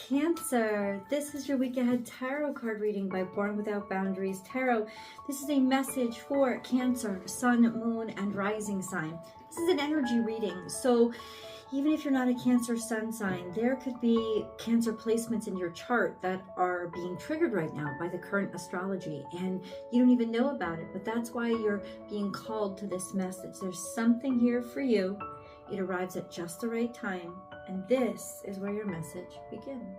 Cancer, this is your week ahead tarot card reading by Born Without Boundaries Tarot. This is a message for Cancer, Sun, Moon, and Rising sign. This is an energy reading, so even if you're not a Cancer Sun sign, there could be Cancer placements in your chart that are being triggered right now by the current astrology, and you don't even know about it, but that's why you're being called to this message. There's something here for you. It arrives at just the right time, and this is where your message begins.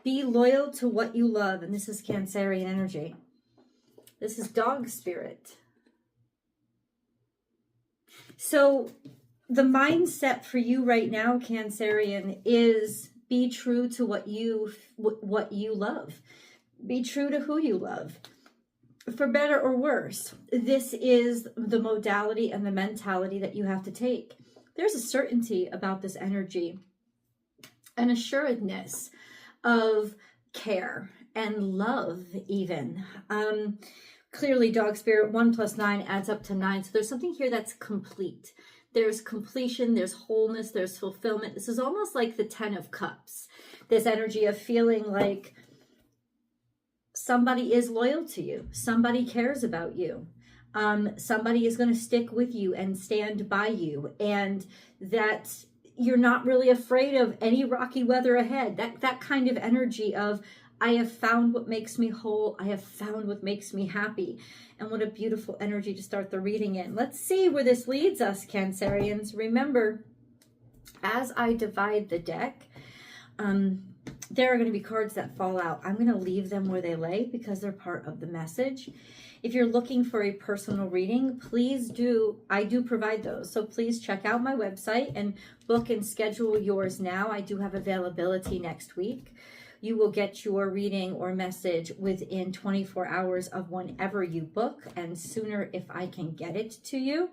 Be loyal to what you love, and this is Cancerian energy. This is dog spirit. So the mindset for you right now, Cancerian, is be true to what you love. Be true to who you love. For better or worse, this is the modality and the mentality that you have to take. There's a certainty about this energy, an assuredness of care and love even. Clearly, dog spirit, 1 + 9 adds up to 9. So there's something here that's complete. There's completion, there's wholeness, there's fulfillment. This is almost like the 10 of Cups. This energy of feeling like somebody is loyal to you. Somebody cares about you. Somebody is going to stick with you and stand by you. And that you're not really afraid of any rocky weather ahead. That kind of energy of, I have found what makes me whole. I have found what makes me happy. And what a beautiful energy to start the reading in. Let's see where this leads us, Cancerians. Remember, as I divide the deck, there are going to be cards that fall out. I'm going to leave them where they lay because they're part of the message. If you're looking for a personal reading, please do. I do provide those. So please check out my website and book and schedule yours now. I do have availability next week. You will get your reading or message within 24 hours of whenever you book, and sooner if I can get it to you.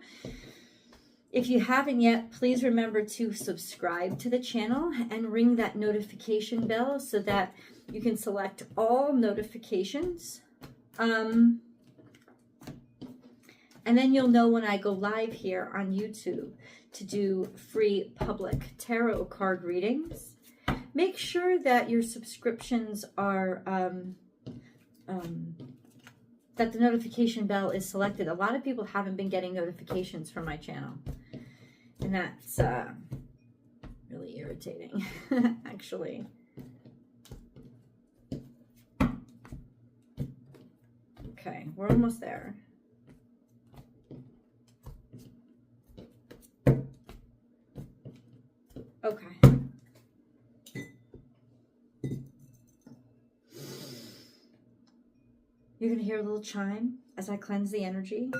If you haven't yet, please remember to subscribe to the channel and ring that notification bell so that you can select all notifications. And then you'll know when I go live here on YouTube to do free public tarot card readings. Make sure that your subscriptions are, that the notification bell is selected. A lot of people haven't been getting notifications from my channel. And that's really irritating, actually. Okay, we're almost there. Okay. You're going to hear a little chime as I cleanse the energy.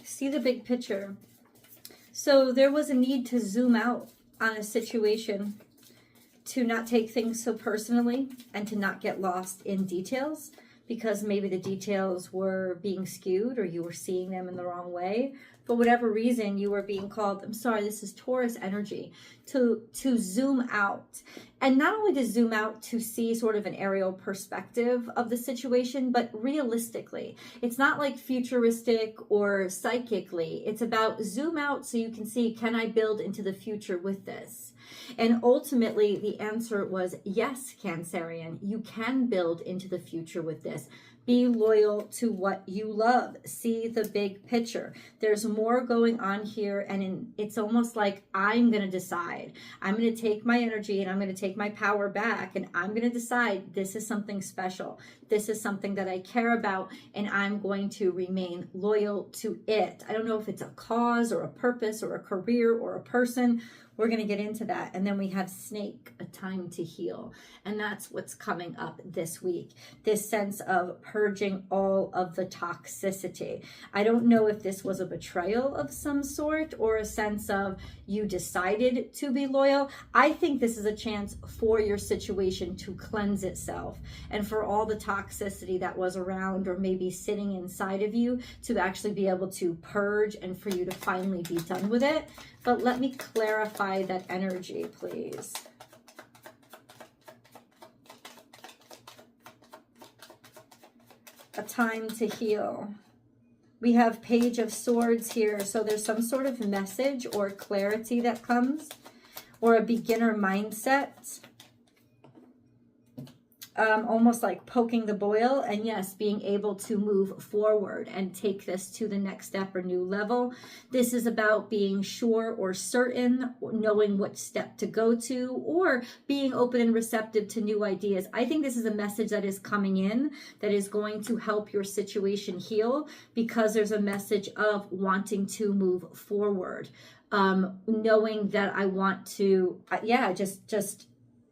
See the big picture. So there was a need to zoom out on a situation, to not take things so personally and to not get lost in details, because maybe the details were being skewed or you were seeing them in the wrong way. For whatever reason, you were being called, I'm sorry, this is Taurus energy, to zoom out. And not only to zoom out to see sort of an aerial perspective of the situation, but realistically. It's not like futuristic or psychically. It's about zoom out so you can see, can I build into the future with this? And ultimately, the answer was yes, Cancerian, you can build into the future with this. Be loyal to what you love. See the big picture. There's more going on here, and it's almost like I'm going to decide. I'm going to take my energy and I'm going to take my power back, and I'm going to decide this is something special. This is something that I care about, and I'm going to remain loyal to it. I don't know if it's a cause or a purpose or a career or a person. We're going to get into that. And then we have snake, a time to heal. And that's what's coming up this week. This sense of purging all of the toxicity. I don't know if this was a betrayal of some sort or a sense of you decided to be loyal. I think this is a chance for your situation to cleanse itself and for all the toxicity that was around or maybe sitting inside of you to actually be able to purge and for you to finally be done with it. But let me clarify that energy, please. A time to heal. We have Page of Swords here. So there's some sort of message or clarity that comes, or a beginner mindset. Almost like poking the boil, and yes, being able to move forward and take this to the next step or new level. This is about being sure or certain, knowing what step to go to, or being open and receptive to new ideas. I think this is a message that is coming in that is going to help your situation heal, because there's a message of wanting to move forward, knowing that I want to,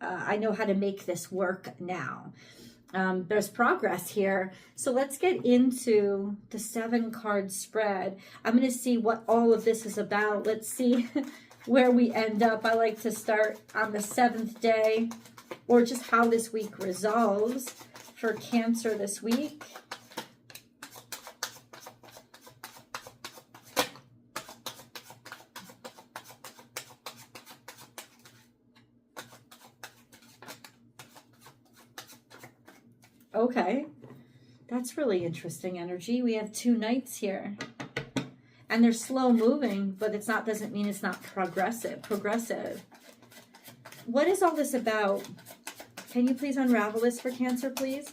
I know how to make this work now. There's progress here. So let's get into the 7-card spread. I'm going to see what all of this is about. Let's see where we end up. I like to start on the 7th day, or just how this week resolves for Cancer this week. Okay, that's really interesting energy. We have 2 knights here, and they're slow moving, but it's not, doesn't mean it's not progressive. What is all this about? Can you please unravel this for Cancer, please?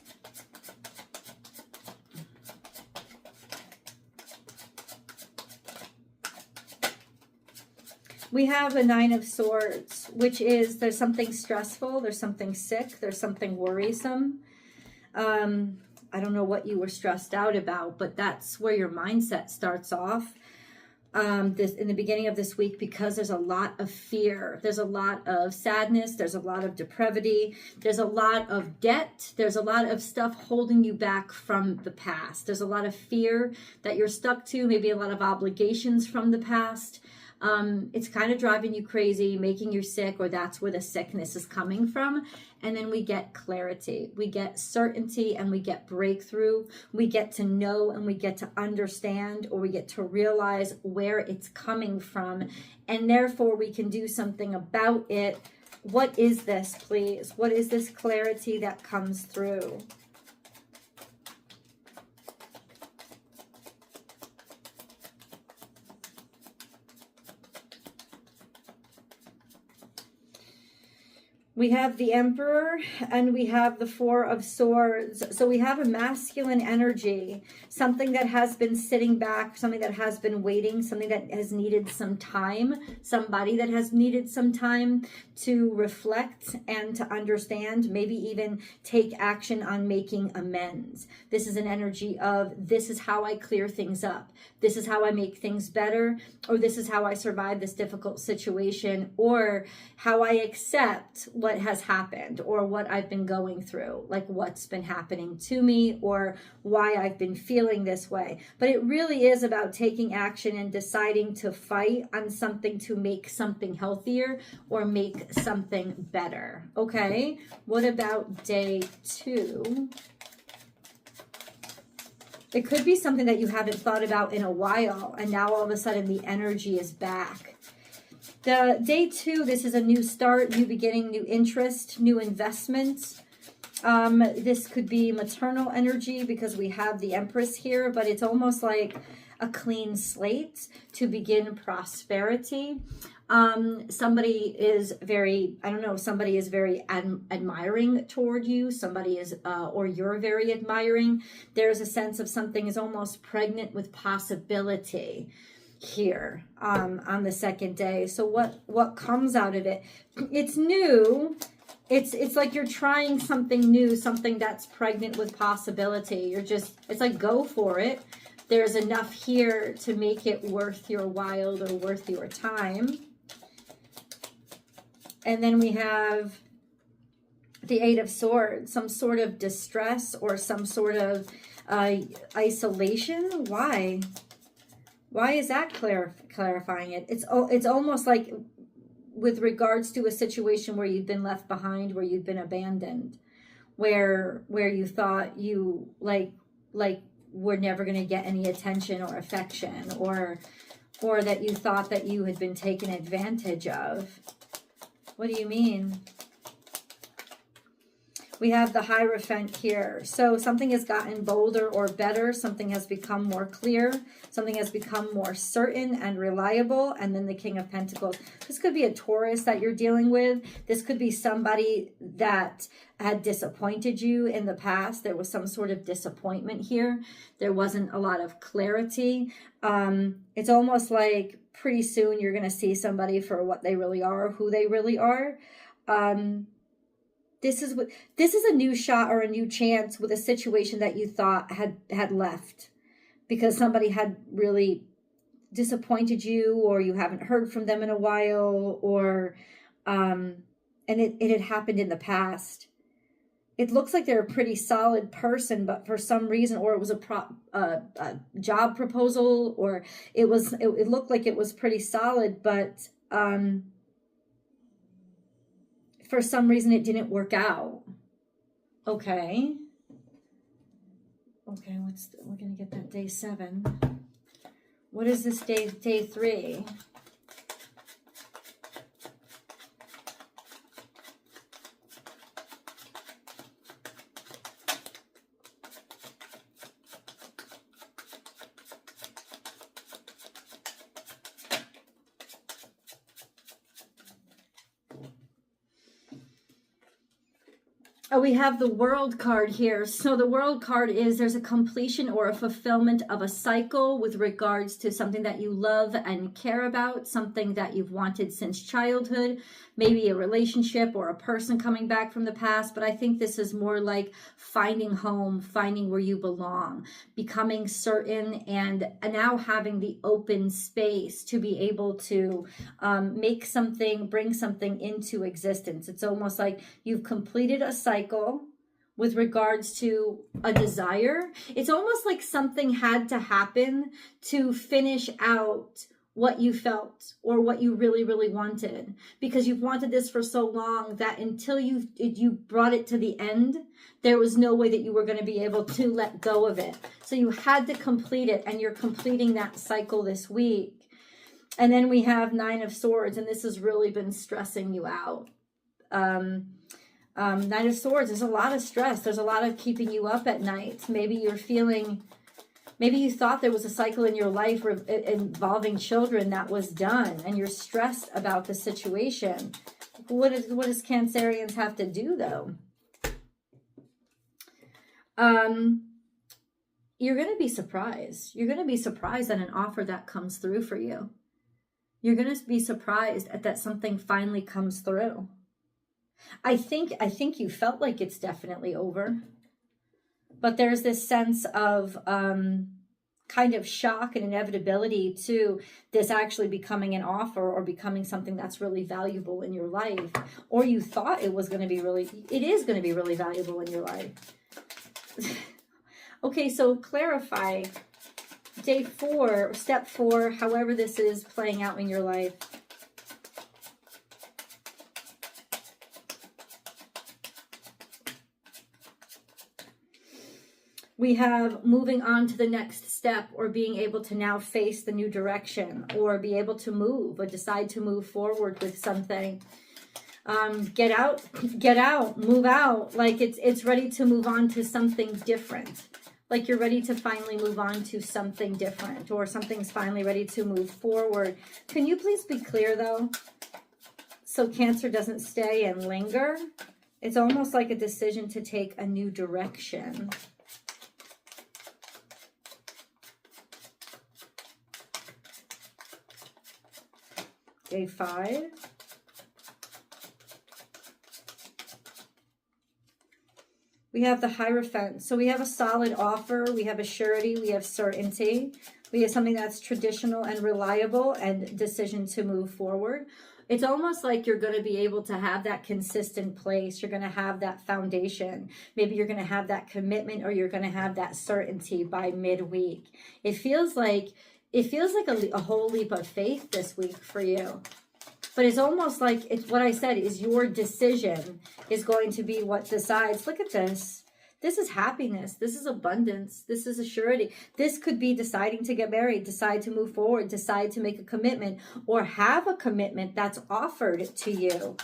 We have a 9 of Swords, which is there's something stressful, there's something sick, there's something worrisome. I don't know what you were stressed out about, but that's where your mindset starts off. This in the beginning of this week, because there's a lot of fear, there's a lot of sadness, there's a lot of depravity, there's a lot of debt, there's a lot of stuff holding you back from the past. There's a lot of fear that you're stuck to, maybe a lot of obligations from the past. It's kind of driving you crazy, making you sick, or that's where the sickness is coming from. And then we get clarity, we get certainty, and we get breakthrough. We get to know and we get to understand, or we get to realize where it's coming from. And therefore we can do something about it. What is this, please? What is this clarity that comes through? We have the Emperor and we have the 4 of Swords. So we have a masculine energy, something that has been sitting back, something that has been waiting, something that has needed some time, somebody that has needed some time to reflect and to understand, maybe even take action on making amends. This is an energy of, this is how I clear things up. This is how I make things better, or this is how I survive this difficult situation, or how I accept what has happened, or what I've been going through, like what's been happening to me, or why I've been feeling this way. But it really is about taking action and deciding to fight on something to make something healthier or make something better. Okay, what about day 2? It could be something that you haven't thought about in a while, and now all of a sudden the energy is back. The day 2, this is a new start, new beginning, new interest, new investment. This could be maternal energy because we have the Empress here, but it's almost like a clean slate to begin prosperity. Somebody is very, I don't know, somebody is very admiring toward you. Somebody is, or you're very admiring. There's a sense of something is almost pregnant with possibility here on the second day. So what comes out of it? It's new. It's like you're trying something new, something that's pregnant with possibility. It's like, go for it. There's enough here to make it worth your while or worth your time. And then we have the Eight of Swords, some sort of distress or some sort of isolation. Why? Why is that clarifying it? It's almost like with regards to a situation where you've been left behind, where you've been abandoned, where you thought you like were never going to get any attention or affection, or that you thought that you had been taken advantage of. What do you mean? We have the Hierophant here. So something has gotten bolder or better. Something has become more clear. Something has become more certain and reliable. And then the King of Pentacles. This could be a Taurus that you're dealing with. This could be somebody that had disappointed you in the past. There was some sort of disappointment here. There wasn't a lot of clarity. It's almost like pretty soon you're going to see somebody for what they really are, who they really are. This is a new shot or a new chance with a situation that you thought had left because somebody had really disappointed you, or you haven't heard from them in a while, or and it had happened in the past. It looks like they're a pretty solid person, but for some reason, or it was a job proposal, or it looked like it was pretty solid, but for some reason it didn't work out. Okay. We're going to get that day 7. What is this day 3? Oh, we have the World card here. So the World card is there's a completion or a fulfillment of a cycle with regards to something that you love and care about, something that you've wanted since childhood, maybe a relationship or a person coming back from the past. But I think this is more like finding home, finding where you belong, becoming certain, and now having the open space to be able to make something, bring something into existence. It's almost like you've completed a cycle with regards to a desire. It's almost like something had to happen to finish out what you felt or what you really, really wanted, because you've wanted this for so long that until you brought it to the end, there was no way that you were going to be able to let go of it. So you had to complete it, and you're completing that cycle this week. And then we have 9 of Swords, and this has really been stressing you out. 9 of Swords, there's a lot of stress. There's a lot of keeping you up at night. Maybe you thought there was a cycle in your life involving children that was done, and you're stressed about the situation. What does Cancerians have to do, though? You're going to be surprised. You're going to be surprised at an offer that comes through for you. You're going to be surprised at that something finally comes through. I think you felt like it's definitely over. But there's this sense of kind of shock and inevitability to this actually becoming an offer or becoming something that's really valuable in your life. Or you thought it is going to be really valuable in your life. Okay, so clarify. Day 4, step 4, however this is playing out in your life. We have moving on to the next step, or being able to now face the new direction, or be able to move or decide to move forward with something. Get out, move out. Like it's ready to move on to something different. Like you're ready to finally move on to something different, or something's finally ready to move forward. Can you please be clear though? So Cancer doesn't stay and linger. It's almost like a decision to take a new direction. Day 5. We have the Hierophant. So we have a solid offer. We have a surety. We have certainty. We have something that's traditional and reliable and decision to move forward. It's almost like you're going to be able to have that consistent place. You're going to have that foundation. Maybe you're going to have that commitment, or you're going to have that certainty by midweek. It feels like a whole leap of faith this week for you. But it's almost like it's what I said is your decision is going to be what decides. Look at this. This is happiness. This is abundance. This is a surety. This could be deciding to get married, decide to move forward, decide to make a commitment, or have a commitment that's offered to you.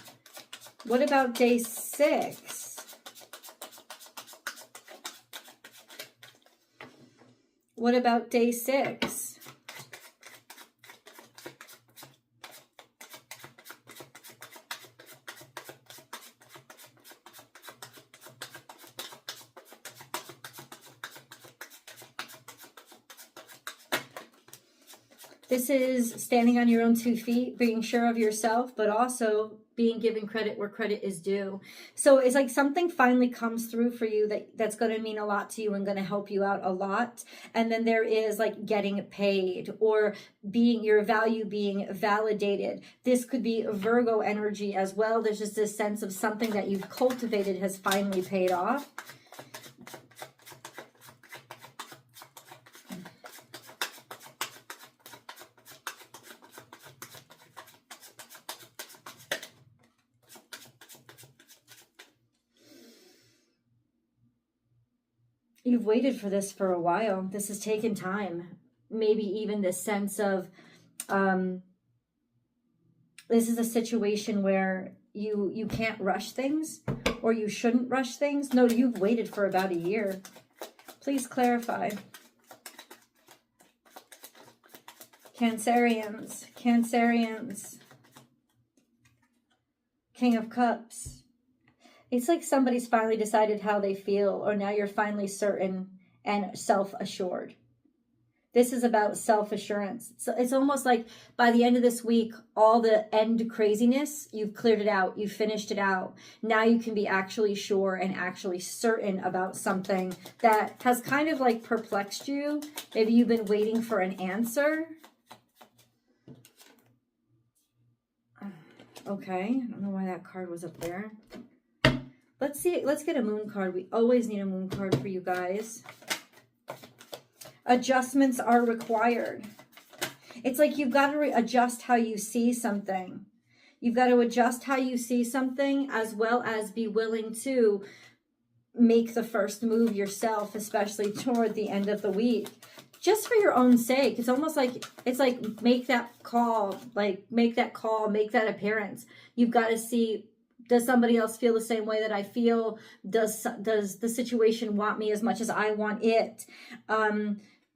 What about day 6? What about day 6? This is standing on your own 2 feet, being sure of yourself, but also being given credit where credit is due. So it's like something finally comes through for you that's going to mean a lot to you and going to help you out a lot. And then there is like getting paid, or being your value being validated. This could be Virgo energy as well. There's just this sense of something that you've cultivated has finally paid off. You've waited for this for a while. This has taken time. Maybe even this sense of, this is a situation where you can't rush things, or you shouldn't rush things. No, you've waited for about a year. Please clarify. Cancerians. King of Cups. It's like somebody's finally decided how they feel, or now you're finally certain and self-assured. This is about self-assurance. So it's almost like by the end of this week, all the end craziness, you've cleared it out. You've finished it out. Now you can be actually sure and actually certain about something that has kind of like perplexed you. Maybe you've been waiting for an answer. Okay, I don't know why that card was up there. Let's see, let's get a moon card. We always need a moon card for you guys. Adjustments are required. It's like you've got to adjust how you see something. You've got to adjust how you see something, as well as be willing to make the first move yourself, especially toward the end of the week. Just for your own sake. It's almost like, it's like make that call, make that appearance. You've got to see, does somebody else feel the same way that I feel? Does the situation want me as much as I want it?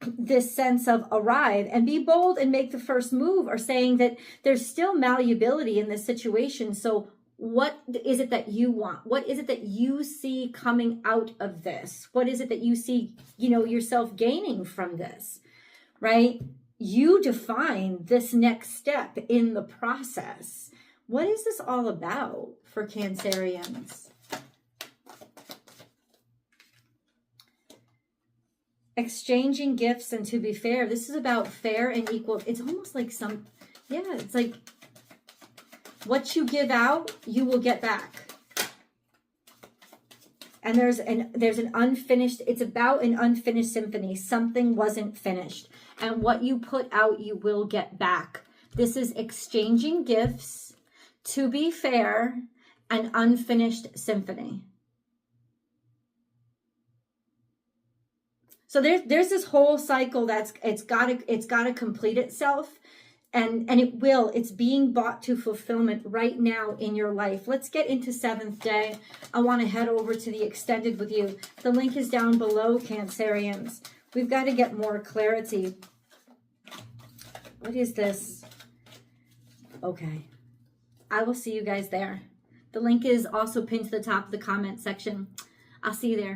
This sense of arrive and be bold and make the first move, or saying that there's still malleability in this situation. So what is it that you want? What is it that you see coming out of this? What is it that you see, yourself gaining from this, right? You define this next step in the process. What is this all about for Cancerians? Exchanging gifts, and to be fair, this is about fair and equal. It's almost like it's like what you give out, you will get back. And there's an unfinished, it's about an unfinished symphony. Something wasn't finished. And what you put out, you will get back. This is exchanging gifts, to be fair, an unfinished symphony. So there's this whole cycle it's got to complete itself. And it's being brought to fulfillment right now in your life. Let's get into 7th day. I want to head over to the extended with you. The link is down below, Cancerians. We've got to get more clarity. What is this? Okay. I will see you guys there. The link is also pinned to the top of the comment section. I'll see you there.